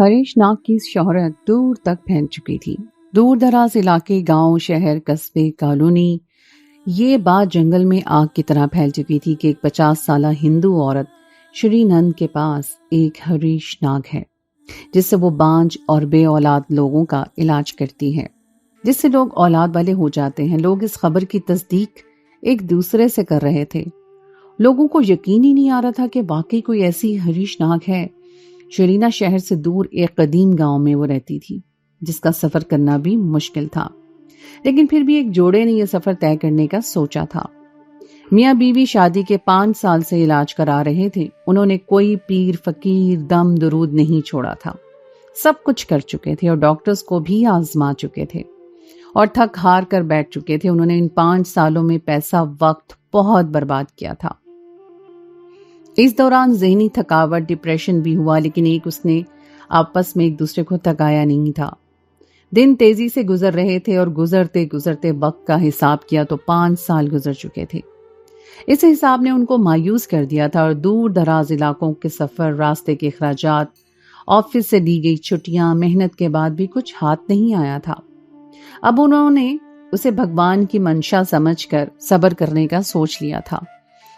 ہریش ناگ کی شہرت دور تک پھیل چکی تھی۔ دور دراز علاقے، گاؤں، شہر، قصبے، کالونی، یہ بات جنگل میں آگ کی طرح پھیل چکی تھی کہ ایک 50 سالہ ہندو عورت شری نند کے پاس ایک ہریش ناگ ہے، جس سے وہ بانجھ اور بے اولاد لوگوں کا علاج کرتی ہے، جس سے لوگ اولاد والے ہو جاتے ہیں۔ لوگ اس خبر کی تصدیق ایک دوسرے سے کر رہے تھے۔ لوگوں کو یقین ہی نہیں آ رہا تھا کہ واقعی کوئی ایسی ہریش ناگ ہے۔ شرینا شہر سے دور ایک قدیم گاؤں میں وہ رہتی تھی، جس کا سفر کرنا بھی مشکل تھا، لیکن پھر بھی ایک جوڑے نے یہ سفر طے کرنے کا سوچا تھا۔ میاں بیوی شادی کے 5 سال سے علاج کرا رہے تھے۔ انہوں نے کوئی پیر، فقیر، دم درود نہیں چھوڑا تھا۔ سب کچھ کر چکے تھے اور ڈاکٹرز کو بھی آزما چکے تھے اور تھک ہار کر بیٹھ چکے تھے۔ انہوں نے ان 5 سالوں میں پیسہ، وقت بہت برباد کیا تھا۔ اس دوران ذہنی تھکاوٹ، ڈپریشن بھی ہوا، لیکن اس نے آپس میں ایک دوسرے کو تکایا نہیں تھا۔ دن تیزی سے گزر رہے تھے اور گزرتے گزرتے وقت کا حساب کیا تو 5 سال گزر چکے تھے۔ اس حساب نے ان کو مایوس کر دیا تھا اور دور دراز علاقوں کے سفر، راستے کے اخراجات، آفس سے دی گئی چھٹیاں، محنت کے بعد بھی کچھ ہاتھ نہیں آیا تھا۔ اب انہوں نے اسے بھگوان کی منشا سمجھ کر صبر کرنے کا سوچ لیا تھا،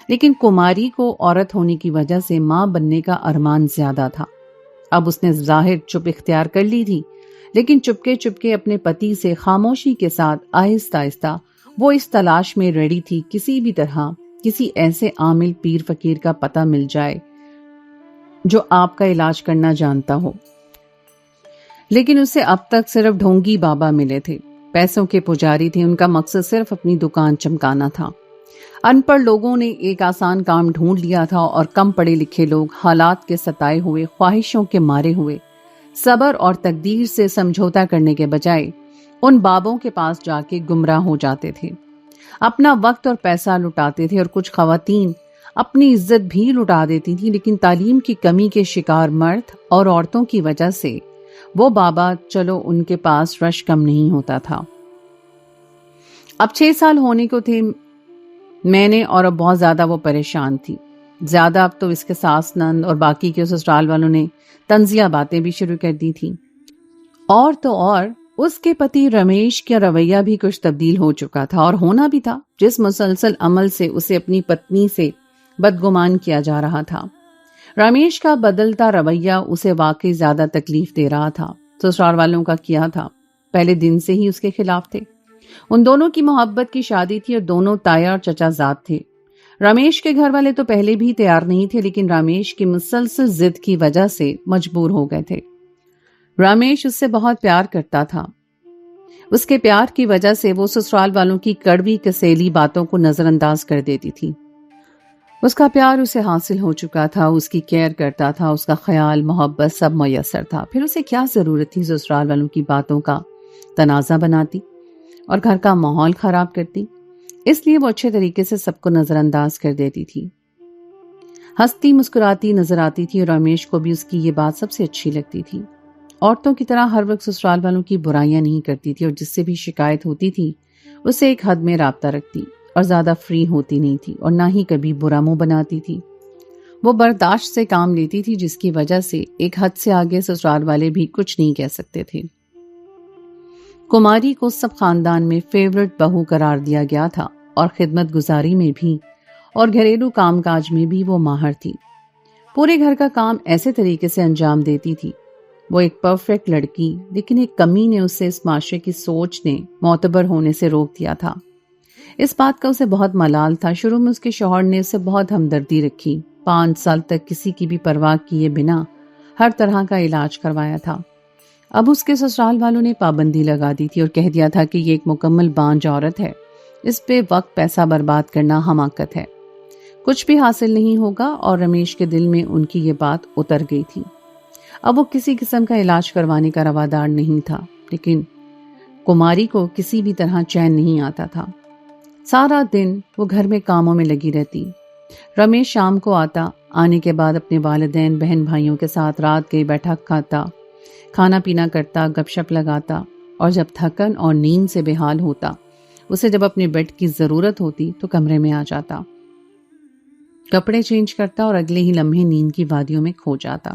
لیکن کماری کو عورت ہونے کی وجہ سے ماں بننے کا ارمان زیادہ تھا۔ اب اس نے ظاہر چپ اختیار کر لی تھی، لیکن چپکے چپکے اپنے پتی سے خاموشی کے ساتھ آہستہ آہستہ وہ اس تلاش میں ریڈی تھی کسی بھی طرح کسی ایسے عامل پیر فقیر کا پتہ مل جائے جو آپ کا علاج کرنا جانتا ہو۔ لیکن اسے اب تک صرف ڈھونگی بابا ملے تھے، پیسوں کے پجاری تھے۔ ان کا مقصد صرف اپنی دکان چمکانا تھا۔ ان پڑھ لوگوں نے ایک آسان کام ڈھونڈ لیا تھا اور کم پڑھے لکھے لوگ حالات کے ستائے ہوئے، خواہشوں کے مارے ہوئے، صبر اور تقدیر سے سمجھوتا کرنے کے بجائے ان بابوں کے پاس جا کے گمراہ ہو جاتے تھے، اپنا وقت اور پیسہ لٹاتے تھے، اور کچھ خواتین اپنی عزت بھی لٹا دیتی تھیں۔ لیکن تعلیم کی کمی کے شکار مرد اور عورتوں کی وجہ سے وہ بابا چلو ان کے پاس رش کم نہیں ہوتا تھا۔ اب 6 سال ہونے کو تھے میں نے، اور اب بہت زیادہ وہ پریشان تھی۔ زیادہ اب تو اس کے ساس نند اور باقی کے سسرال والوں نے طنزیہ باتیں بھی شروع کر دی تھیں، اور تو اور اس کے پتی رمیش کا رویہ بھی کچھ تبدیل ہو چکا تھا، اور ہونا بھی تھا، جس مسلسل عمل سے اسے اپنی پتنی سے بدگمان کیا جا رہا تھا۔ رمیش کا بدلتا رویہ اسے واقعی زیادہ تکلیف دے رہا تھا۔ سسرال والوں کا کیا تھا، پہلے دن سے ہی اس کے خلاف تھے۔ ان دونوں کی محبت کی شادی تھی اور دونوں تایا اور چچا زاد تھے۔ رمیش کے گھر والے تو پہلے بھی تیار نہیں تھے، لیکن رمیش کی مسلسل ضد کی وجہ سے مجبور ہو گئے تھے۔ رمیش اس سے بہت پیار کرتا تھا۔ اس کے پیار کی وجہ سے وہ سسرال والوں کی کڑوی کسیلی باتوں کو نظر انداز کر دیتی تھی۔ اس کا پیار اسے حاصل ہو چکا تھا، اس کی کیئر کرتا تھا، اس کا خیال، محبت سب میسر تھا۔ پھر اسے کیا ضرورت تھی سسرال والوں کی باتوں کا تنازع بناتی اور گھر کا ماحول خراب کرتی؟ اس لیے وہ اچھے طریقے سے سب کو نظر انداز کر دیتی تھی، ہنستی مسکراتی نظر آتی تھی، اور رمیش کو بھی اس کی یہ بات سب سے اچھی لگتی تھی۔ عورتوں کی طرح ہر وقت سسرال والوں کی برائیاں نہیں کرتی تھی، اور جس سے بھی شکایت ہوتی تھی اسے ایک حد میں رابطہ رکھتی، اور زیادہ فری ہوتی نہیں تھی، اور نہ ہی کبھی برا منہ بناتی تھی۔ وہ برداشت سے کام لیتی تھی، جس کی وجہ سے ایک حد سے آگے سسرال والے بھی کچھ نہیں کہہ سکتے تھے۔ کماری کو سب خاندان میں فیورٹ بہو قرار دیا گیا تھا، اور خدمت گزاری میں بھی اور گھریلو کام کاج میں بھی وہ ماہر تھی۔ پورے گھر کا کام ایسے طریقے سے انجام دیتی تھی۔ وہ ایک پرفیکٹ لڑکی، لیکن ایک کمی نے اسے اس معاشرے کی سوچ نے معتبر ہونے سے روک دیا تھا۔ اس بات کا اسے بہت ملال تھا۔ شروع میں اس کے شوہر نے اسے بہت ہمدردی رکھی، 5 سال تک کسی کی بھی پرواہ کیے بنا ہر طرح کا علاج کروایا تھا۔ اب اس کے سسرال والوں نے پابندی لگا دی تھی اور کہہ دیا تھا کہ یہ ایک مکمل بانجھ عورت ہے، اس پہ وقت پیسہ برباد کرنا حماقت ہے، کچھ بھی حاصل نہیں ہوگا۔ اور رمیش کے دل میں ان کی یہ بات اتر گئی تھی۔ اب وہ کسی قسم کا علاج کروانے کا روادار نہیں تھا، لیکن کماری کو کسی بھی طرح چین نہیں آتا تھا۔ سارا دن وہ گھر میں کاموں میں لگی رہتی۔ رمیش شام کو آنے کے بعد اپنے والدین، بہن بھائیوں کے ساتھ رات گئی بیٹھا کھاتا، کھانا پینا کرتا، گپ شپ لگاتا، اور جب تھکن اور نیند سے بے حال ہوتا، اسے جب اپنے بیڈ کی ضرورت ہوتی تو کمرے میں آ جاتا، کپڑے چینج کرتا اور اگلے ہی لمحے نیند کی وادیوں میں کھو جاتا۔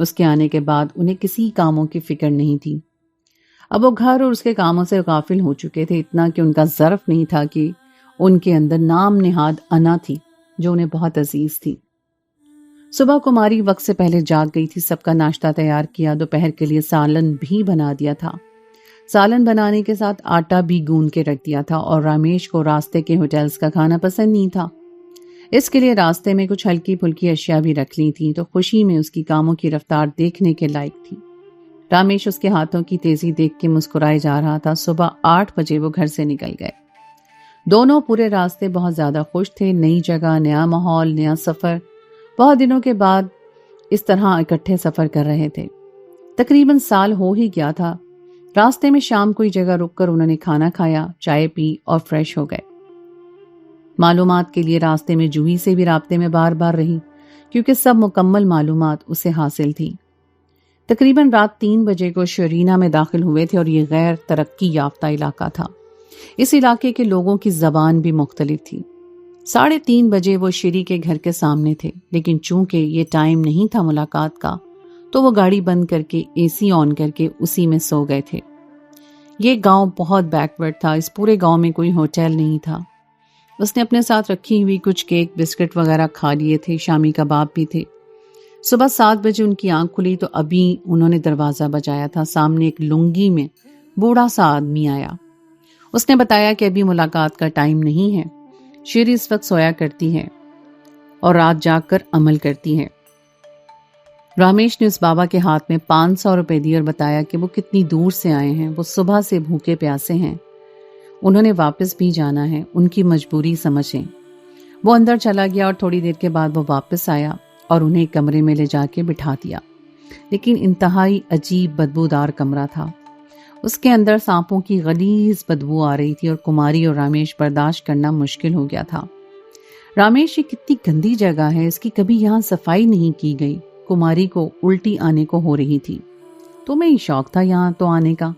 اس کے آنے کے بعد انہیں کسی کاموں کی فکر نہیں تھی۔ اب وہ گھر اور اس کے کاموں سے غافل ہو چکے تھے، اتنا کہ ان کا ظرف نہیں تھا کہ ان کے اندر نام نہاد انا تھی جو انہیں بہت عزیز تھی۔ صبح کماری وقت سے پہلے جاگ گئی تھی، سب کا ناشتہ تیار کیا، دوپہر کے لیے سالن بھی بنا دیا تھا۔ سالن بنانے کے ساتھ آٹا بھی گوندھ کے رکھ دیا تھا، اور رامیش کو راستے کے ہوٹلز کا کھانا پسند نہیں تھا، اس کے لیے راستے میں کچھ ہلکی پھلکی اشیاء بھی رکھ لی تھیں، تو خوشی میں اس کی کاموں کی رفتار دیکھنے کے لائق تھی۔ رامیش اس کے ہاتھوں کی تیزی دیکھ کے مسکرائے جا رہا تھا۔ صبح 8 بجے وہ گھر سے نکل گئے۔ دونوں پورے راستے بہت زیادہ خوش تھے، نئی جگہ، نیا ماحول، نیا سفر، بہت دنوں کے بعد اس طرح اکٹھے سفر کر رہے تھے۔ تقریباً سال ہو ہی گیا تھا۔ راستے میں شام کوئی جگہ رک کر انہوں نے کھانا کھایا، چائے پی اور فریش ہو گئے۔ معلومات کے لیے راستے میں جوہی سے بھی رابطے میں بار بار رہی، کیونکہ سب مکمل معلومات اسے حاصل تھی۔ تقریباً رات 3 بجے کو شرینہ میں داخل ہوئے تھے، اور یہ غیر ترقی یافتہ علاقہ تھا۔ اس علاقے کے لوگوں کی زبان بھی مختلف تھی۔ 3:30 بجے وہ شری کے گھر کے سامنے تھے، لیکن چونکہ یہ ٹائم نہیں تھا ملاقات کا، تو وہ گاڑی بند کر کے AC آن کر کے اسی میں سو گئے تھے۔ یہ گاؤں بہت بیکورڈ تھا، اس پورے گاؤں میں کوئی ہوٹل نہیں تھا۔ اس نے اپنے ساتھ رکھی ہوئی کچھ کیک بسکٹ وغیرہ کھا لیے تھے، شامی کباب بھی تھے۔ صبح 7 بجے ان کی آنکھ کھلی تو ابھی انہوں نے دروازہ بجایا تھا۔ سامنے ایک لنگی میں بوڑھا سا آدمی آیا۔ اس نے بتایا کہ ابھی ملاقات کا ٹائم نہیں ہے، شیری اس وقت سویا کرتی ہے اور رات جاگ کر عمل کرتی ہے۔ رامیش نے اس بابا کے ہاتھ میں 500 روپے دی اور بتایا کہ وہ کتنی دور سے آئے ہیں، وہ صبح سے بھوکے پیاسے ہیں، انہوں نے واپس بھی جانا ہے، ان کی مجبوری سمجھیں۔ وہ اندر چلا گیا اور تھوڑی دیر کے بعد وہ واپس آیا اور انہیں ایک کمرے میں لے جا کے بٹھا دیا، لیکن انتہائی عجیب بدبودار کمرہ تھا۔ اس کے اندر سانپوں کی غلیظ بدبو آ رہی تھی اور کماری اور رامیش برداشت کرنا مشکل ہو گیا تھا۔ رامیش، یہ کتنی گندی جگہ ہے، اس کی کبھی یہاں صفائی نہیں کی گئی۔ کماری کو الٹی آنے کو ہو رہی تھی۔ تمہیں ہی شوق تھا یہاں تو آنے کا،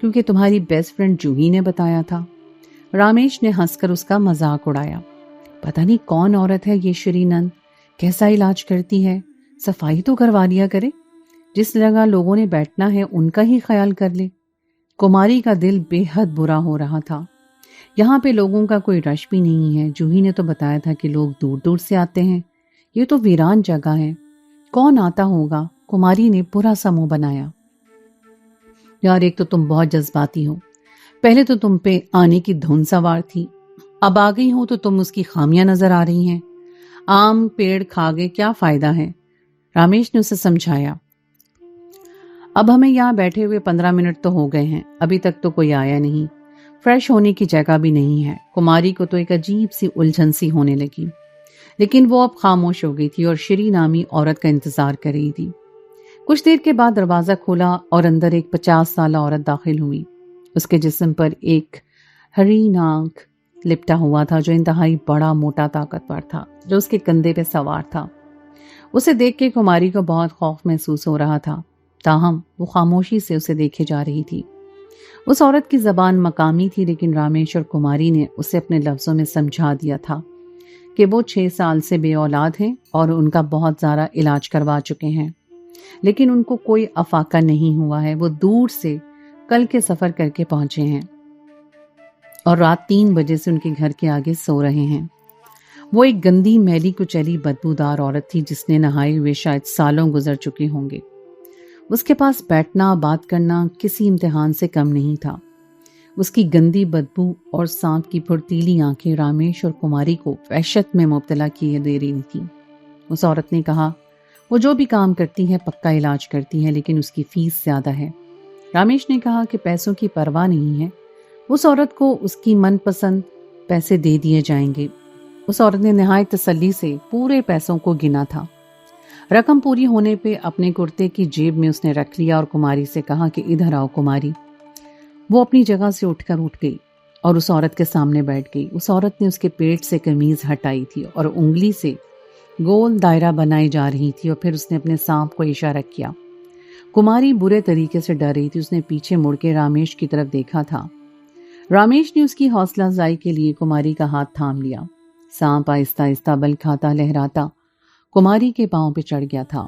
کیونکہ تمہاری بیسٹ فرینڈ جوہی نے بتایا تھا۔ رامیش نے ہنس کر اس کا مذاق اڑایا۔ پتہ نہیں کون عورت ہے یہ شری نند، کیسا علاج کرتی ہے، صفائی تو کروا لیا کرے، جس جگہ لوگوں نے بیٹھنا ہے ان کا ہی خیال کر لے۔ کماری کا دل بے حد برا ہو رہا تھا۔ یہاں پہ لوگوں کا کوئی رش بھی نہیں ہے، جوہی نے تو بتایا تھا کہ لوگ دور دور سے آتے ہیں، یہ تو ویران جگہ ہے، کون آتا ہوگا؟ کماری نے برا سا منہ بنایا۔ یار، ایک تو تم بہت جذباتی ہو، پہلے تو تم پہ آنے کی دھن سوار تھی، اب آ گئی ہو تو تم اس کی خامیاں نظر آ رہی ہیں۔ آم پیڑ کھا گئے، کیا فائدہ ہے؟ رامیش نے اسے سمجھایا۔ اب ہمیں یہاں بیٹھے ہوئے 15 منٹ تو ہو گئے ہیں، ابھی تک تو کوئی آیا نہیں، فریش ہونے کی جگہ بھی نہیں ہے۔ کماری کو تو ایک عجیب سی الجھن سی ہونے لگی، لیکن وہ اب خاموش ہو گئی تھی اور شری نامی عورت کا انتظار کر رہی تھی۔ کچھ دیر کے بعد دروازہ کھولا اور اندر ایک 50 سالہ عورت داخل ہوئی۔ اس کے جسم پر ایک ہرین آنکھ لپٹا ہوا تھا جو انتہائی بڑا، موٹا، طاقتور تھا، جو اس کے کندھے پہ سوار تھا۔ اسے دیکھ کے کماری کو بہت خوف محسوس ہو رہا تھا، تاہم وہ خاموشی سے اسے دیکھے جا رہی تھی۔ اس عورت کی زبان مقامی تھی، لیکن رامیش اور کماری نے اسے اپنے لفظوں میں سمجھا دیا تھا کہ وہ 6 سال سے بے اولاد ہیں اور ان کا بہت سارا علاج کروا چکے ہیں، لیکن ان کو کوئی افاقہ نہیں ہوا ہے۔ وہ دور سے کل کے سفر کر کے پہنچے ہیں اور رات 3 بجے سے ان کے گھر کے آگے سو رہے ہیں۔ وہ ایک گندی، میلی کچیلی، بدبودار عورت تھی جس نے نہائے ہوئے شاید سالوں گزر چکے ہوں گے۔ اس کے پاس بیٹھنا، بات کرنا کسی امتحان سے کم نہیں تھا۔ اس کی گندی بدبو اور سانپ کی پھرتیلی آنکھیں رامیش اور کماری کو وحشت میں مبتلا کیے دے رہی تھی۔ اس عورت نے کہا، وہ جو بھی کام کرتی ہے پکا علاج کرتی ہے، لیکن اس کی فیس زیادہ ہے۔ رامیش نے کہا کہ پیسوں کی پرواہ نہیں ہے، اس عورت کو اس کی من پسند پیسے دے دیے جائیں گے۔ اس عورت نے نہایت تسلی سے پورے پیسوں کو گنا تھا۔ رقم پوری ہونے پہ اپنے کرتے کی جیب میں اس نے رکھ لیا اور کماری سے کہا کہ ادھر آؤ کماری۔ وہ اپنی جگہ سے اٹھ گئی اور اس عورت کے سامنے بیٹھ گئی۔ اس عورت نے اس کے پیٹ سے قمیض ہٹائی تھی اور انگلی سے گول دائرہ بنائی جا رہی تھی، اور پھر اس نے اپنے سانپ کو اشارہ کیا۔ کماری برے طریقے سے ڈر رہی تھی، اس نے پیچھے مڑ کے رامیش کی طرف دیکھا تھا۔ رامیش نے اس کی حوصلہ افزائی کے لیے کماری کا ہاتھ تھام لیا۔ سانپ آہستہ آہستہ بل کھاتا لہراتا کماری کے پاؤں پہ چڑھ گیا تھا۔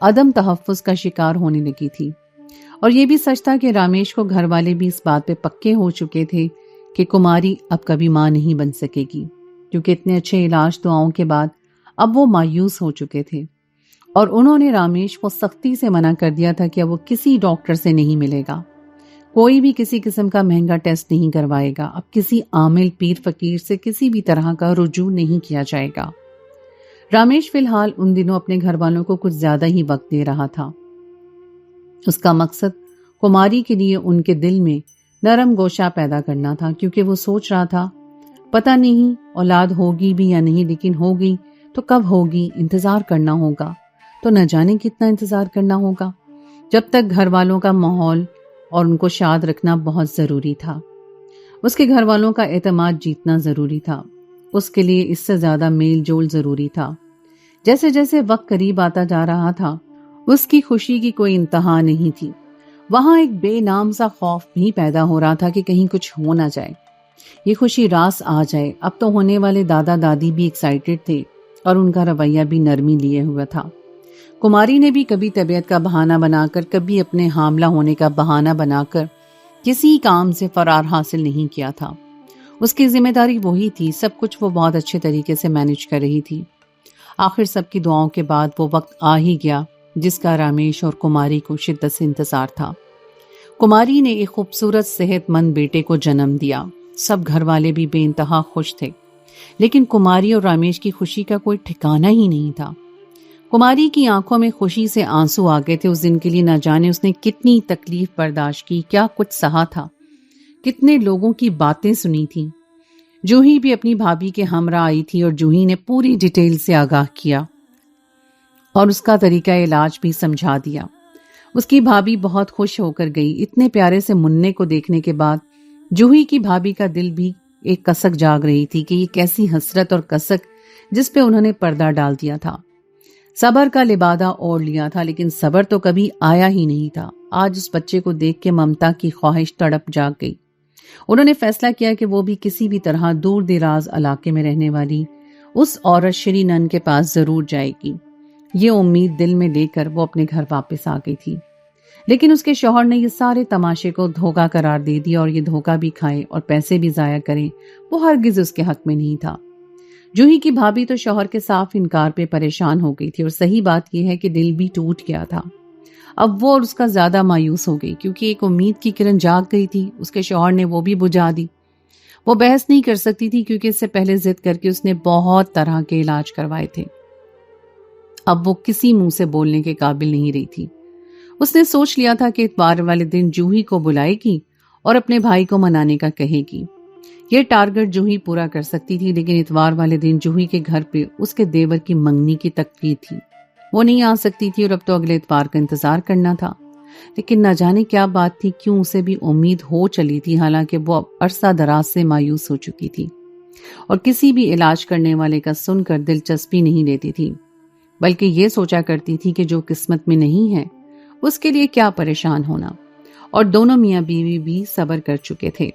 عدم تحفظ کا شکار ہونے لگی تھی۔ اور یہ بھی سچ تھا کہ رامیش کو گھر والے بھی اس بات پہ پکے ہو چکے تھے کہ کماری اب کبھی ماں نہیں بن سکے گی، کیونکہ اتنے اچھے علاج دعاؤں کے بعد اب وہ مایوس ہو چکے تھے، اور انہوں نے رامیش کو سختی سے منع کر دیا تھا کہ اب وہ کسی ڈاکٹر سے نہیں ملے گا، کوئی بھی کسی قسم کا مہنگا ٹیسٹ نہیں کروائے گا، اب کسی عامل پیر فقیر سے کسی بھی طرح کا رجوع نہیں کیا جائے گا۔ رامیش فی الحال ان دنوں اپنے گھر والوں کو کچھ زیادہ ہی وقت دے رہا تھا۔ اس کا مقصد کماری کے لیے ان کے دل میں نرم گوشہ پیدا کرنا تھا، کیونکہ وہ سوچ رہا تھا پتہ نہیں اولاد ہوگی بھی یا نہیں، لیکن ہوگی تو کب ہوگی، انتظار کرنا ہوگا، تو نہ جانے کتنا انتظار کرنا ہوگا۔ جب تک گھر والوں کا ماحول اور ان کو شاد رکھنا بہت ضروری تھا، اس کے گھر والوں کا اعتماد جیتنا ضروری تھا، اس کے لیے اس سے زیادہ میل جول ضروری تھا۔ جیسے جیسے وقت قریب آتا جا رہا تھا، اس کی خوشی کی کوئی انتہا نہیں تھی۔ وہاں ایک بے نام سا خوف بھی پیدا ہو رہا تھا کہ کہیں کچھ ہو نہ جائے، یہ خوشی راس آ جائے۔ اب تو ہونے والے دادا دادی بھی ایکسائٹڈ تھے اور ان کا رویہ بھی نرمی لیے ہوا تھا۔ کماری نے بھی کبھی طبیعت کا بہانہ بنا کر، کبھی اپنے حاملہ ہونے کا بہانہ بنا کر کسی کام سے فرار حاصل نہیں کیا تھا۔ اس کی ذمہ داری وہی تھی، سب کچھ وہ بہت اچھے طریقے سے مینج کر رہی تھی۔ آخر سب کی دعاؤں کے بعد وہ وقت آ ہی گیا جس کا رامیش اور کماری کو شدت سے انتظار تھا۔ کماری نے ایک خوبصورت صحت مند بیٹے کو جنم دیا۔ سب گھر والے بھی بے انتہا خوش تھے، لیکن کماری اور رامیش کی خوشی کا کوئی ٹھکانہ ہی نہیں تھا۔ کماری کی آنکھوں میں خوشی سے آنسو آ گئے تھے۔ اس دن کے لیے نہ جانے اس نے کتنی تکلیف برداشت کی، کیا کچھ سہا تھا، کتنے لوگوں کی باتیں سنی تھیں۔ جوہی بھی اپنی بھابھی کے ہمراہ آئی تھی اور جوہی نے پوری ڈیٹیل سے آگاہ کیا اور اس کا طریقہ علاج بھی سمجھا دیا۔ اس کی بھابھی بہت خوش ہو کر گئی۔ اتنے پیارے سے مننے کو دیکھنے کے بعد جوہی کی بھابھی کا دل بھی ایک کسک جاگ رہی تھی کہ یہ کیسی حسرت اور کسک جس پہ انہوں نے پردہ ڈال دیا تھا۔ صبر کا لبادہ اوڑھ لیا تھا، لیکن صبر تو کبھی آیا ہی نہیں تھا۔ آج اس بچے کو دیکھ کے ممتا کی خواہش تڑپ جاگ گئی۔ انہوں نے فیصلہ کیا کہ وہ بھی کسی بھی طرح دور دراز علاقے میں رہنے والی اس عورت شری نن کے پاس ضرور جائے گی۔ یہ امید دل میں لے کر وہ اپنے گھر واپس آ گئی تھی، لیکن اس کے شوہر نے یہ سارے تماشے کو دھوکہ قرار دے دیا، اور یہ دھوکہ بھی کھائے اور پیسے بھی ضائع کریں وہ ہرگز اس کے حق میں نہیں تھا۔ جوہی کی بھابھی تو شوہر کے صاف انکار پہ پریشان ہو گئی تھی، اور صحیح بات یہ ہے کہ دل بھی ٹوٹ گیا تھا۔ اب وہ اور اس کا زیادہ مایوس ہو گئی، کیونکہ ایک امید کی کرن جاگ گئی تھی، اس کے شوہر نے وہ بھی بجھا دی۔ وہ بحث نہیں کر سکتی تھی، کیونکہ اس سے پہلے ضد کر کے اس نے بہت طرح کے علاج کروائے تھے۔ اب وہ کسی منہ سے بولنے کے قابل نہیں رہی تھی۔ اس نے سوچ لیا تھا کہ اتوار والے دن جوہی کو بلائے گی اور اپنے بھائی کو منانے کا کہے گی۔ یہ ٹارگٹ جوہی پورا کر سکتی تھی، لیکن اتوار والے دن جوہی کے گھر پہ اس کے دیور کی منگنی کی تقریب تھی، وہ نہیں آ سکتی تھی، اور اب تو اگلے اتوار کا انتظار کرنا تھا۔ لیکن نہ جانے کیا بات تھی، کیوں اسے بھی امید ہو چلی تھی، حالانکہ وہ اب عرصہ دراز سے مایوس ہو چکی تھی اور کسی بھی علاج کرنے والے کا سن کر دلچسپی نہیں لیتی تھی، بلکہ یہ سوچا کرتی تھی کہ جو قسمت میں نہیں ہے اس کے لیے کیا پریشان ہونا۔ اور دونوں میاں بیوی بھی صبر کر چکے تھے،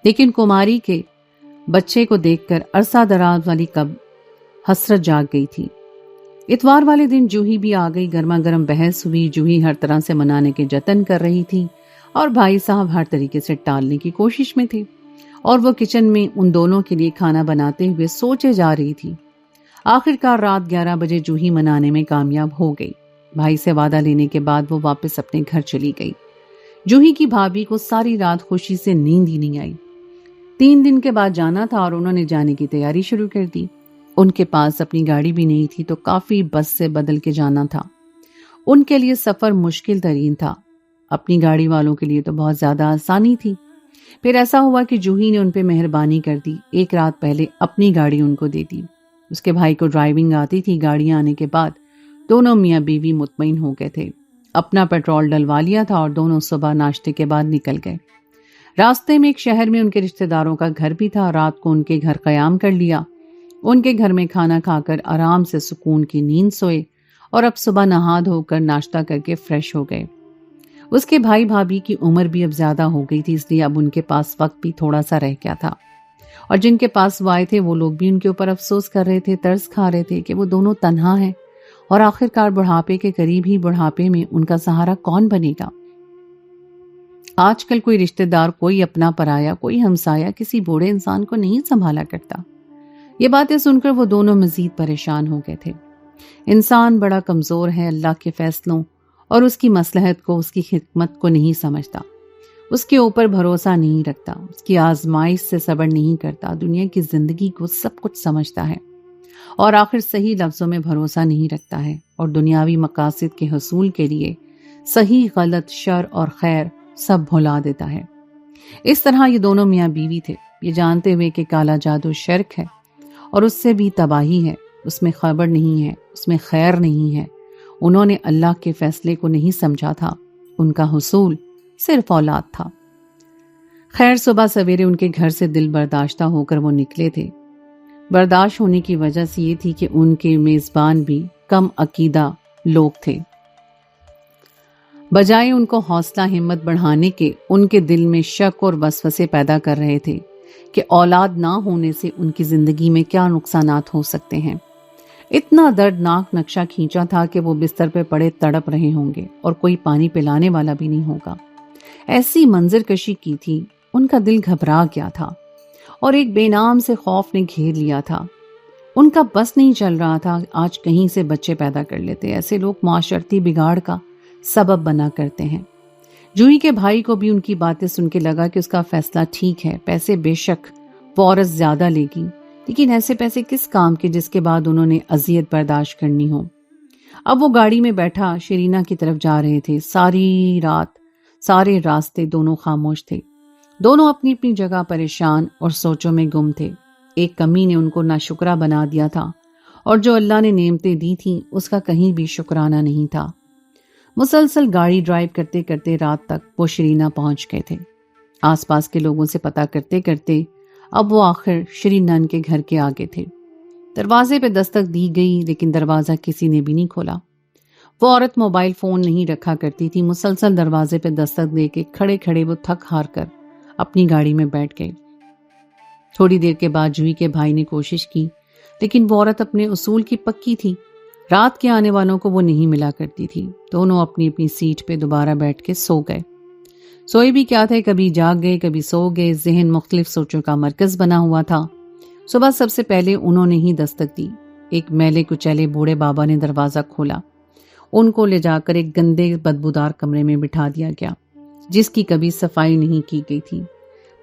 لیکن کماری کے بچے کو دیکھ کر عرصہ دراز والی کب حسرت جاگ گئی تھی۔ اتوار والے دن جوہی بھی آ گئی، گرما گرم بحث ہوئی۔ جوہی ہر طرح سے منانے کے جتن کر رہی تھی اور بھائی صاحب ہر طریقے سے ٹالنے کی کوشش میں تھے، اور وہ کچن میں ان دونوں کے لیے کھانا بناتے ہوئے سوچے جا رہی تھی۔ آخرکار رات 11 بجے جوہی منانے میں کامیاب ہو گئی۔ بھائی سے وعدہ لینے کے بعد وہ واپس اپنے گھر چلی گئی۔ جوہی کی بھابھی کو ساری رات خوشی سے نیند ہی نہیں آئی۔ 3 دن کے بعد جانا تھا اور انہوں نے جانے کی تیاری شروع کر دی۔ ان کے پاس اپنی گاڑی بھی نہیں تھی، تو کافی بس سے بدل کے جانا تھا۔ ان کے لیے سفر مشکل ترین تھا، اپنی گاڑی والوں کے لیے تو بہت زیادہ آسانی تھی۔ پھر ایسا ہوا کہ جوہی نے ان پہ مہربانی کر دی، ایک رات پہلے اپنی گاڑی ان کو دے دی۔ اس کے بھائی کو ڈرائیونگ آتی تھی۔ گاڑیاں آنے کے بعد دونوں میاں بیوی مطمئن ہو گئے تھے، اپنا پیٹرول ڈلوا لیا تھا اور دونوں صبح ناشتے کے بعد نکل گئے۔ راستے میں ایک شہر میں ان کے رشتہ داروں کا گھر بھی تھا، رات کو ان کے گھر قیام کر لیا۔ ان کے گھر میں کھانا کھا کر آرام سے سکون کی نیند سوئے، اور اب صبح نہا دھو کر ناشتہ کر کے فریش ہو گئے۔ اس کے بھائی بھابھی کی عمر بھی اب زیادہ ہو گئی تھی، اس لیے اب ان کے پاس وقت بھی تھوڑا سا رہ گیا تھا، اور جن کے پاس وہ آئے تھے وہ لوگ بھی ان کے اوپر افسوس کر رہے تھے، ترس کھا رہے تھے کہ وہ دونوں تنہا ہیں اور آخرکار بڑھاپے کے قریب ہی بڑھاپے میں ان کا سہارا کون بنے گا؟ آج کل کوئی رشتہ دار، کوئی اپنا پرایا، کوئی ہمسایہ کسی بوڑھے انسان کو نہیں سنبھالا کرتا۔ یہ باتیں سن کر وہ دونوں مزید پریشان ہو گئے تھے۔ انسان بڑا کمزور ہے، اللہ کے فیصلوں اور اس کی مصلحت کو، اس کی حکمت کو نہیں سمجھتا، اس کے اوپر بھروسہ نہیں رکھتا، اس کی آزمائش سے صبر نہیں کرتا، دنیا کی زندگی کو سب کچھ سمجھتا ہے اور آخر صحیح لفظوں میں بھروسہ نہیں رکھتا ہے، اور دنیاوی مقاصد کے حصول کے لیے صحیح غلط، شر اور خیر سب بھلا دیتا ہے۔ اس طرح یہ دونوں میاں بیوی تھے، یہ جانتے ہوئے کہ کالا جادو شرک ہے اور اس سے بھی تباہی ہے، اس میں خبر نہیں ہے، اس میں خیر نہیں ہے۔ انہوں نے اللہ کے فیصلے کو نہیں سمجھا تھا، ان کا حصول صرف اولاد تھا۔ خیر صبح سویرے ان کے گھر سے دل برداشتہ ہو کر وہ نکلے تھے۔ برداشت ہونے کی وجہ سے یہ تھی کہ ان کے میزبان بھی کم عقیدہ لوگ تھے۔ بجائے ان کو حوصلہ ہمت بڑھانے کے، ان کے دل میں شک اور وسوسے پیدا کر رہے تھے کہ اولاد نہ ہونے سے ان کی زندگی میں کیا نقصانات ہو سکتے ہیں۔ اتنا دردناک نقشہ کھینچا تھا کہ وہ بستر پہ پڑے تڑپ رہے ہوں گے اور کوئی پانی پلانے والا بھی نہیں ہوگا۔ ایسی منظر کشی کی تھی، ان کا دل گھبرا گیا تھا اور ایک بے نام سے خوف نے گھیر لیا تھا۔ ان کا بس نہیں چل رہا تھا آج کہیں سے بچے پیدا کر لیتے۔ ایسے لوگ معاشرتی بگاڑ کا سبب بنا کرتے ہیں۔ جوہی کے بھائی کو بھی ان کی باتیں سن کے لگا کہ اس کا فیصلہ ٹھیک ہے، پیسے بے شک وہ عورت زیادہ لے گی، لیکن ایسے پیسے کس کام کے جس کے بعد انہوں نے اذیت برداشت کرنی ہو۔ اب وہ گاڑی میں بیٹھا شرینا کی طرف جا رہے تھے۔ ساری رات، سارے راستے دونوں خاموش تھے، دونوں اپنی اپنی جگہ پریشان اور سوچوں میں گم تھے۔ ایک کمی نے ان کو ناشکرا بنا دیا تھا اور جو اللہ نے نعمتیں دی تھیں اس کا کہیں بھی شکرانہ نہیں تھا۔ مسلسل گاڑی ڈرائیو کرتے کرتے رات تک وہ شرینا پہنچ گئے تھے۔ آس پاس کے لوگوں سے پتہ کرتے کرتے اب وہ آخر شرینان کے گھر کے آگے تھے۔ دروازے پہ دستک دی گئی لیکن دروازہ کسی نے بھی نہیں کھولا۔ وہ عورت موبائل فون نہیں رکھا کرتی تھی، مسلسل دروازے پہ دستک دے کے کھڑے کھڑے وہ تھک ہار کر اپنی گاڑی میں بیٹھ گئے۔ تھوڑی دیر کے بعد جوہی کے بھائی نے کوشش کی لیکن وہ عورت اپنے اصول کی پکی تھی، رات کے آنے والوں کو وہ نہیں ملا کرتی تھی۔ دونوں اپنی اپنی سیٹ پہ دوبارہ بیٹھ کے سو گئے۔ سوئے بھی کیا تھے، کبھی جاگ گئے کبھی سو گئے، ذہن مختلف سوچوں کا مرکز بنا ہوا تھا۔ صبح سب سے پہلے انہوں نے ہی دستک دی۔ ایک میلے کچیلے بوڑھے بابا نے دروازہ کھولا۔ ان کو لے جا کر ایک گندے بدبودار کمرے میں بٹھا دیا گیا جس کی کبھی صفائی نہیں کی گئی تھی۔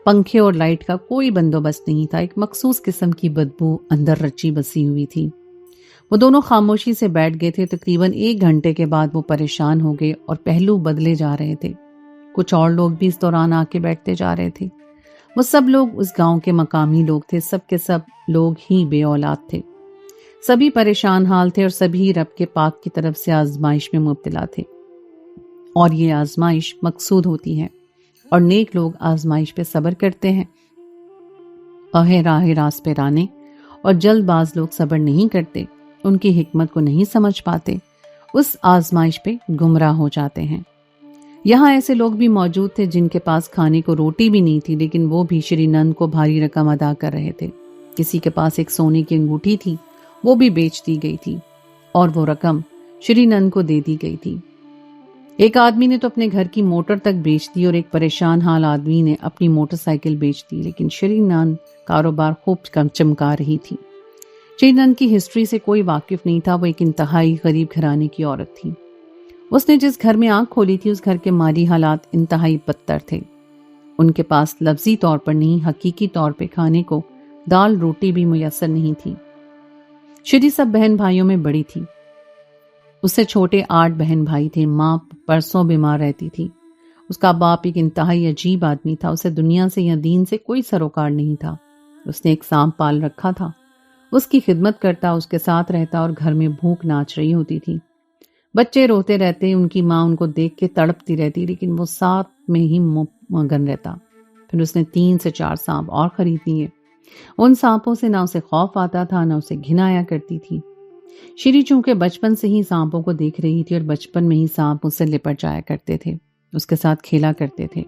پنکھے اور لائٹ کا کوئی بندوبست نہیں تھا، ایک مخصوص قسم کی بدبو اندر رچی بسی ہوئی تھی۔ وہ دونوں خاموشی سے بیٹھ گئے تھے۔ تقریباً 1 گھنٹے کے بعد وہ پریشان ہو گئے اور پہلو بدلے جا رہے تھے۔ کچھ اور لوگ بھی اس دوران آ کے بیٹھتے جا رہے تھے۔ وہ سب لوگ اس گاؤں کے مقامی لوگ تھے، سب کے سب لوگ ہی بے اولاد تھے، سبھی پریشان حال تھے اور سبھی رب کے پاک کی طرف سے آزمائش میں مبتلا تھے، اور یہ آزمائش مقصود ہوتی ہے اور نیک لوگ آزمائش پہ صبر کرتے ہیں۔ راہ راست پہ رانے اور جلد باز لوگ صبر نہیں کرتے، ان کی حکمت کو نہیں سمجھ پاتے، اس آزمائش پہ گمراہ ہو جاتے ہیں۔ یہاں ایسے لوگ بھی موجود تھے جن کے پاس کھانے کو روٹی بھی نہیں تھی، لیکن وہ بھی شری نند کو بھاری رقم ادا کر رہے تھے۔ کسی کے پاس ایک سونے کی انگوٹھی تھی، وہ بھی بیچ دی گئی تھی اور وہ رقم شری نند کو دے دی گئی تھی۔ ایک آدمی نے تو اپنے گھر کی موٹر تک بیچ دی اور ایک پریشان حال آدمی نے اپنی موٹر سائیکل بیچ دی، لیکن شری نند کاروبار خوب چمکا رہی تھی۔ شری نند کی ہسٹری سے کوئی واقف نہیں تھا، وہ ایک انتہائی غریب گھرانے کی عورت تھی۔ اس نے جس گھر میں آنکھ کھولی تھی اس گھر کے مالی حالات انتہائی بدتر تھے۔ ان کے پاس لفظی طور پر نہیں، حقیقی طور پہ کھانے کو دال روٹی بھی میسر نہیں تھی۔ شری سب بہن بھائیوں میں بڑی تھی، اس سے چھوٹے 8 بہن بھائی تھے۔ ماں برسوں بیمار رہتی تھی۔ اس کا باپ ایک انتہائی عجیب آدمی تھا، اسے دنیا سے یا دین سے کوئی سروکار نہیں تھا۔ اس نے ایک سانپ پال رکھا تھا، اس کی خدمت کرتا، اس کے ساتھ رہتا اور گھر میں بھوک ناچ رہی ہوتی تھی۔ بچے روتے رہتے، ان کی ماں ان کو دیکھ کے تڑپتی رہتی، لیکن وہ ساتھ میں ہی مگن رہتا۔ پھر اس نے 3 سے 4 سانپ اور خرید لیے۔ ان سانپوں سے نہ اسے خوف آتا تھا نہ اسے گھن آیا کرتی تھی۔ شری چونکہ بچپن سے ہی سانپوں کو دیکھ رہی تھی اور بچپن میں ہی سانپ اس سے لپٹ جایا کرتے تھے، اس کے ساتھ کھیلا کرتے تھے،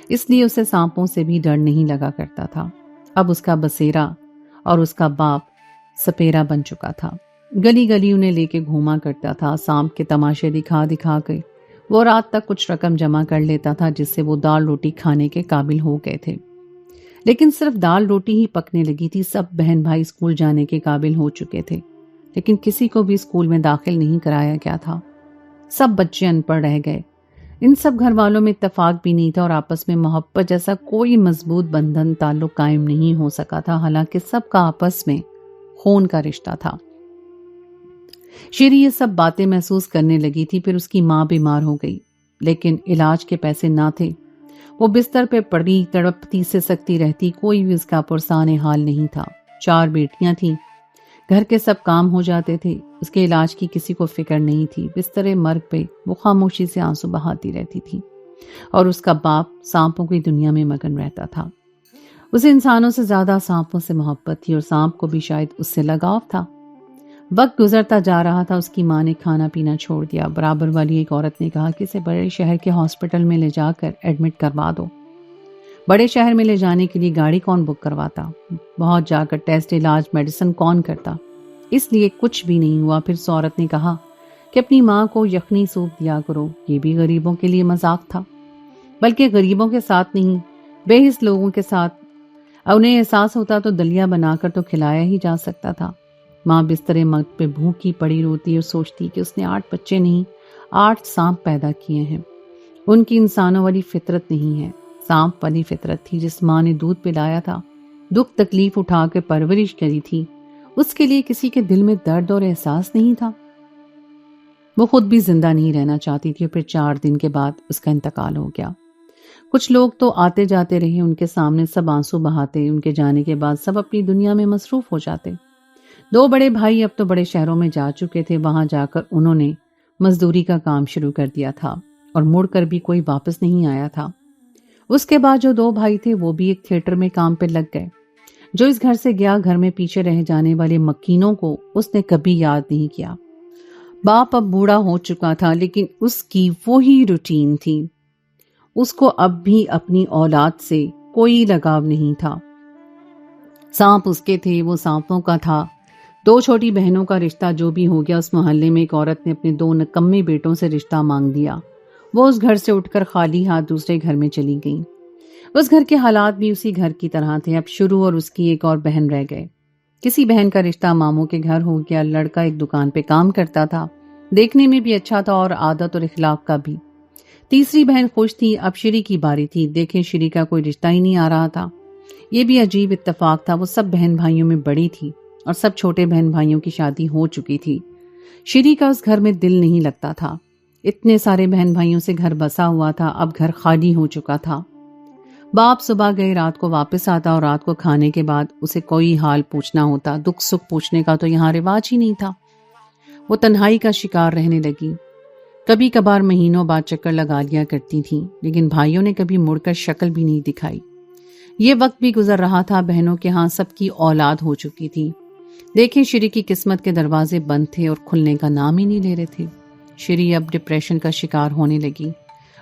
اس لیے اسے سانپوں سے بھی ڈر نہیں لگا کرتا تھا۔ اب اس کا بسیرا اور اس کا باپ سپیرا بن چکا تھا۔ گلی گلی انہیں لے کے گھوما کرتا تھا، سانپ کے تماشے دکھا دکھا کے وہ رات تک کچھ رقم جمع کر لیتا تھا جس سے وہ دال روٹی کھانے کے قابل ہو گئے تھے۔ لیکن صرف دال روٹی ہی پکنے لگی تھی، سب بہن بھائی اسکول جانے کے قابل ہو چکے تھے، لیکن کسی کو بھی اسکول میں داخل نہیں کرایا گیا تھا۔ سب بچے ان پڑھ رہ گئے۔ ان سب گھر والوں میں اتفاق بھی نہیں تھا اور آپس میں محبت جیسا کوئی مضبوط بندھن تعلق قائم نہیں ہو سکا تھا، حالانکہ سب کا آپس میں خون کا رشتہ تھا۔ شیری یہ سب باتیں محسوس کرنے لگی تھی۔ پھر اس کی ماں بیمار ہو گئی، لیکن علاج کے پیسے نہ تھے۔ وہ بستر پہ پڑی تڑپتی سے سکتی رہتی، کوئی بھی اس کا پرسان حال نہیں تھا۔ 4 بیٹیاں تھیں، گھر کے سب کام ہو جاتے تھے، اس کے علاج کی کسی کو فکر نہیں تھی۔ بستر مرگ پہ وہ خاموشی سے آنسو بہاتی رہتی تھی، اور اس کا باپ سانپوں کی دنیا میں مگن رہتا تھا۔ اسے انسانوں سے زیادہ سانپوں سے محبت تھی، اور سانپ کو بھی شاید اس سے لگاؤ تھا۔ وقت گزرتا جا رہا تھا، اس کی ماں نے کھانا پینا چھوڑ دیا۔ برابر والی ایک عورت نے کہا کہ اسے بڑے شہر کے ہاسپٹل میں لے جا کر ایڈمٹ کروا دو۔ بڑے شہر میں لے جانے کے لیے گاڑی کون بک کرواتا؟ بہت جا کر ٹیسٹ، علاج، میڈیسن کون کرتا؟ اس لیے کچھ بھی نہیں ہوا۔ پھر اس عورت نے کہا کہ اپنی ماں کو یخنی سوپ دیا کرو۔ یہ بھی غریبوں کے لیے مذاق تھا، بلکہ غریبوں کے ساتھ نہیں، بے حس لوگوں کے ساتھ۔ انہیں احساس ہوتا تو دلیا بنا کر تو کھلایا ہی جا سکتا تھا۔ ماں بستر مرگ پہ بھوکی پڑی روتی اور سوچتی کہ اس نے 8 بچے نہیں 8 سانپ پیدا کیے ہیں۔ ان کی انسانوں والی فطرت نہیں ہے، سانپ والی فطرت تھی۔ جس ماں نے دودھ پلایا تھا، دکھ تکلیف اٹھا کے پرورش کری تھی، اس کے لیے کسی کے دل میں درد اور احساس نہیں تھا؟ وہ خود بھی زندہ نہیں رہنا چاہتی تھی، اور پھر 4 دن کے بعد اس کا انتقال ہو گیا۔ کچھ لوگ تو آتے جاتے رہے، ان کے سامنے سب آنسو بہاتے، ان کے جانے کے بعد سب اپنی دنیا میں مصروف ہو جاتے۔ 2 بڑے بھائی اب تو بڑے شہروں میں جا چکے تھے، وہاں جا کر انہوں نے مزدوری کا کام شروع کر دیا تھا، اور مڑ کر بھی کوئی واپس نہیں آیا تھا۔ اس کے بعد جو 2 بھائی تھے وہ بھی ایک تھیٹر میں کام پہ لگ گئے۔ جو اس گھر سے گیا، گھر میں پیچھے رہ جانے والے مکینوں کو اس نے کبھی یاد نہیں کیا۔ باپ اب بوڑھا ہو چکا تھا، لیکن اس کی وہی روٹین تھی۔ اس کو اب بھی اپنی اولاد سے کوئی لگاؤ نہیں تھا۔ سانپ اس کے تھے، وہ سانپوں کا تھا۔ 2 چھوٹی بہنوں کا رشتہ جو بھی ہو گیا، اس محلے میں ایک عورت نے اپنے 2 نکمے بیٹوں سے رشتہ مانگ دیا۔ وہ اس گھر سے اٹھ کر خالی ہاتھ دوسرے گھر میں چلی گئیں۔ اس گھر کے حالات بھی اسی گھر کی طرح تھے۔ اب شروع اور اس کی ایک اور بہن رہ گئے۔ کسی بہن کا رشتہ ماموں کے گھر ہو گیا۔ لڑکا ایک دکان پہ کام کرتا تھا، دیکھنے میں بھی اچھا تھا اور عادت اور اخلاق کا بھی۔ تیسری بہن خوش تھی۔ اب شری کی باری تھی۔ دیکھیں، شری کا کوئی رشتہ ہی نہیں آ رہا تھا۔ یہ بھی عجیب اتفاق تھا، وہ سب بہن بھائیوں میں بڑی تھی اور سب چھوٹے بہن بھائیوں کی شادی ہو چکی تھی۔ شری کا اس گھر میں دل نہیں لگتا تھا۔ اتنے سارے بہن بھائیوں سے گھر بسا ہوا تھا، اب گھر خالی ہو چکا تھا۔ باپ صبح گئے، رات کو واپس آتا، اور رات کو کھانے کے بعد اسے کوئی حال پوچھنا ہوتا۔ دکھ سکھ پوچھنے کا تو یہاں رواج ہی نہیں تھا۔ وہ تنہائی کا شکار رہنے لگی۔ کبھی کبھار مہینوں بعد چکر لگا لیا کرتی تھی، لیکن بھائیوں نے کبھی مڑ کر شکل بھی نہیں دکھائی۔ یہ وقت بھی گزر رہا تھا، بہنوں کے ہاں سب کی اولاد ہو چکی تھی۔ دیکھیں، شری کی قسمت کے دروازے بند تھے اور کھلنے کا نام ہی نہیں لے رہے تھے۔ شری اب ڈپریشن کا شکار ہونے لگی۔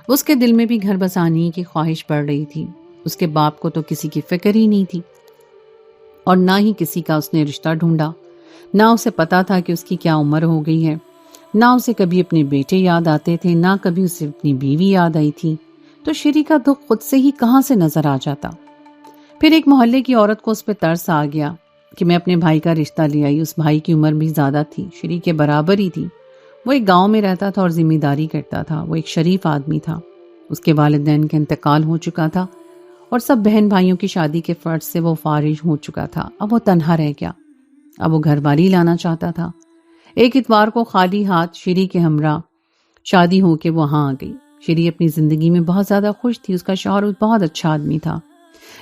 اس کے دل میں بھی گھر بسانے کی خواہش بڑھ رہی تھی۔ اس کے باپ کو تو کسی کی فکر ہی نہیں تھی، اور نہ ہی کسی کا اس نے رشتہ ڈھونڈا۔ نہ اسے پتا تھا کہ اس کی کیا عمر ہو گئی ہے، نہ اسے کبھی اپنے بیٹے یاد آتے تھے، نہ کبھی اسے اپنی بیوی یاد آئی تھی۔ تو شری کا دکھ خود سے ہی کہاں سے نظر آ جاتا۔ پھر ایک محلے کی عورت کو اس پہ ترس آ گیا کہ میں اپنے بھائی کا رشتہ لے آئی۔ اس بھائی کی عمر بھی زیادہ تھی، شری کے برابر ہی تھی۔ وہ ایک گاؤں میں رہتا تھا اور ذمہ داری کرتا تھا۔ وہ ایک شریف آدمی تھا۔ اس کے والدین کا انتقال ہو چکا تھا، اور سب بہن بھائیوں کی شادی کے فرض سے وہ فارغ ہو چکا تھا۔ اب وہ تنہا رہ گیا۔ اب وہ گھر والی لانا چاہتا تھا۔ ایک اتوار کو خالی ہاتھ شری کے ہمراہ شادی ہو کے وہاں آ گئی۔ شری اپنی زندگی میں بہت زیادہ خوش تھی۔ اس کا شوہر بہت اچھا آدمی تھا،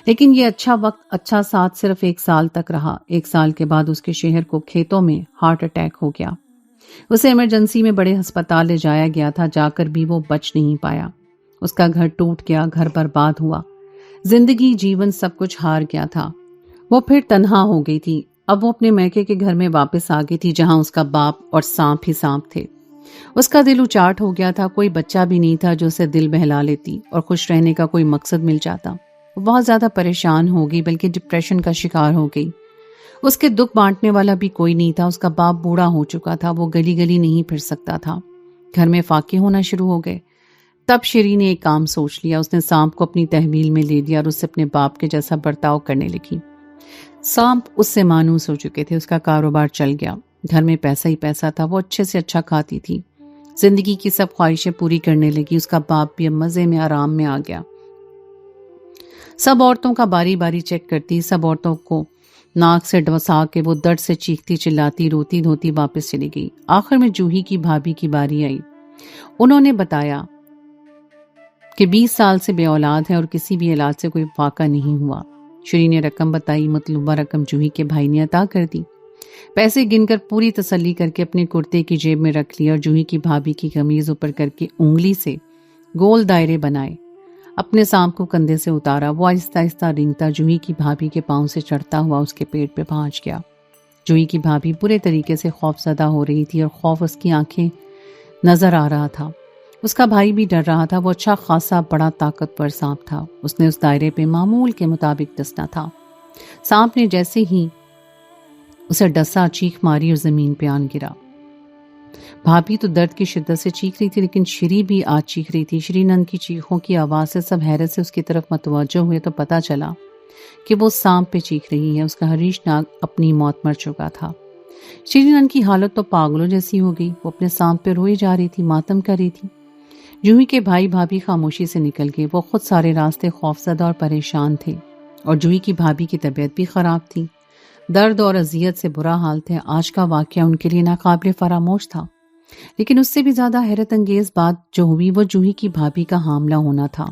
لیکن یہ اچھا وقت، اچھا ساتھ صرف 1 سال تک رہا۔ 1 سال کے بعد اس کے شوہر کو کھیتوں میں ہارٹ اٹیک ہو گیا۔ اسے ایمرجنسی میں بڑے ہسپتال لے جایا گیا تھا، جا کر بھی وہ بچ نہیں پایا۔ اس کا گھر ٹوٹ گیا، گھر برباد ہوا، زندگی جیون سب کچھ ہار گیا تھا۔ وہ پھر تنہا ہو گئی تھی۔ اب وہ اپنے میکے کے گھر میں واپس آ گئی تھی، جہاں اس کا باپ اور سانپ ہی سانپ تھے۔ اس کا دل اچاٹ ہو گیا تھا۔ کوئی بچہ بھی نہیں تھا جو اسے دل بہلا لیتی اور خوش رہنے کا کوئی مقصد مل جاتا۔ وہ بہت زیادہ پریشان ہو گئی، بلکہ ڈپریشن کا شکار ہو گئی۔ اس کے دکھ بانٹنے والا بھی کوئی نہیں تھا. اس کا باپ بوڑھا ہو چکا تھا, وہ گلی گلی نہیں پھر سکتا تھا. گھر میں فاقے ہونا شروع ہو گئے. تب شری نے ایک کام سوچ لیا. اس نے سانپ کو اپنی تحویل میں لے لیا اور اس سے اپنے باپ کے جیسا برتاؤ کرنے لگی. سانپ اس سے مانوس ہو چکے تھے. اس کا کاروبار چل گیا. گھر میں پیسہ ہی پیسہ تھا. وہ اچھے سے اچھا کھاتی تھی. زندگی کی سب خواہشیں پوری کرنے لگی. اس کا باپ بھی اب مزے میں آرام میں آ گیا. سب عورتوں کا باری باری چیک کرتی. سب عورتوں کو ناک سے ڈسا کے وہ درد سے چیختی چلاتی روتی دھوتی واپس چلی گئی. آخر میں جوہی کی بھابھی کی باری آئی. انہوں نے بتایا کہ 20 سال سے بے اولاد ہے اور کسی بھی علاج سے کوئی واقعہ نہیں ہوا. شری نے رقم بتائی. مطلوبہ رقم جوہی کے بھائی نے عطا کر دی. پیسے گن کر پوری تسلی کر کے اپنے کرتے کی جیب میں رکھ لیا اور جوہی کی بھابھی کی قمیض اوپر کر کے انگلی سے گول دائرے بنائے. اپنے سانپ کو کندھے سے اتارا. وہ آہستہ آہستہ رینگتا جوہی کی بھابھی کے پاؤں سے چڑھتا ہوا اس کے پیٹ پہ پہنچ گیا. جوہی کی بھابھی پورے طریقے سے خوف زدہ ہو رہی تھی اور خوف اس کی آنکھیں نظر آ رہا تھا. اس کا بھائی بھی ڈر رہا تھا. وہ اچھا خاصا بڑا طاقتور سانپ تھا. اس نے اس دائرے پہ معمول کے مطابق ڈسنا تھا. سانپ نے جیسے ہی اسے ڈسا چیخ ماری اور زمین پہ آن گرا. بھابھی تو درد کی شدت سے چیخ رہی تھی لیکن شری بھی آج چیخ رہی تھی. شری نند کی چیخوں کی آواز سے سب حیرت سے اس کی طرف متوجہ ہوئے تو پتا چلا کہ وہ سانپ پہ چیخ رہی ہے. اس کا ہریش ناگ اپنی موت مر چکا تھا. شری نند کی حالت تو پاگلوں جیسی ہو گئی. وہ اپنے سانپ پہ روئی جا رہی تھی, ماتم کر رہی تھی. جوہی کے بھائی بھابھی خاموشی سے نکل گئے. وہ خود سارے راستے خوفزدہ اور پریشان تھے اور جوہی کی بھابھی کی طبیعت بھی خراب تھی. درد اور اذیت سے برا حال تھے. آج کا واقعہ ان کے لیے ناقابل فراموش تھا. لیکن اس سے بھی زیادہ حیرت انگیز بات جو ہوئی وہ جوہی کی بھابھی کا حاملہ ہونا تھا.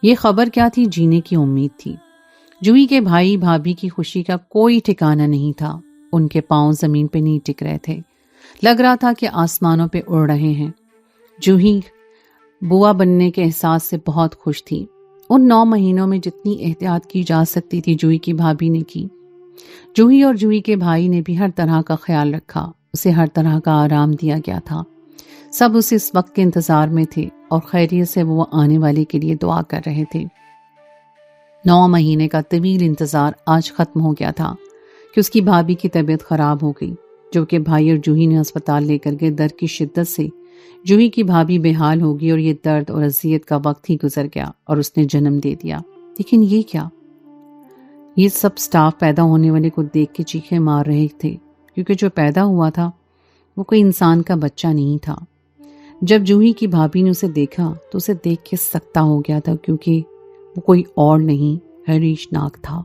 یہ خبر کیا تھی؟ جینے کی امید تھی. جوہی کے بھائی بھابھی کی خوشی کا کوئی ٹھکانہ نہیں تھا. ان کے پاؤں زمین پہ نہیں ٹک رہے تھے. لگ رہا تھا کہ آسمانوں پہ اڑ رہے ہیں. جوہی بوا بننے کے احساس سے بہت خوش تھی. ان 9 مہینوں میں جتنی احتیاط کی جا سکتی تھی جوہی کی بھابھی نے کی. جوہی اور جوہی کے بھائی نے بھی ہر طرح کا خیال رکھا. اسے ہر طرح کا آرام دیا گیا تھا. سب اسے اس وقت کے انتظار میں تھے اور خیریت سے وہ آنے والے کے لیے دعا کر رہے تھے. 9 مہینے کا طویل انتظار آج ختم ہو گیا تھا کہ اس کی بھابھی کی طبیعت خراب ہو گئی. جو کہ بھائی اور جوہی نے ہسپتال لے کر گئے. درد کی شدت سے جوہی کی بھابھی بے حال ہو گئی اور یہ درد اور اذیت کا وقت ہی گزر گیا اور اس نے جنم دے دیا. لیکن یہ کیا؟ یہ سب سٹاف پیدا ہونے والے کو دیکھ کے چیخیں مار رہے تھے کیونکہ جو پیدا ہوا تھا وہ کوئی انسان کا بچہ نہیں تھا. جب جوہی کی بھابھی نے اسے دیکھا تو اسے دیکھ کے سکتہ ہو گیا تھا کیونکہ وہ کوئی اور نہیں ہریش ناگ تھا.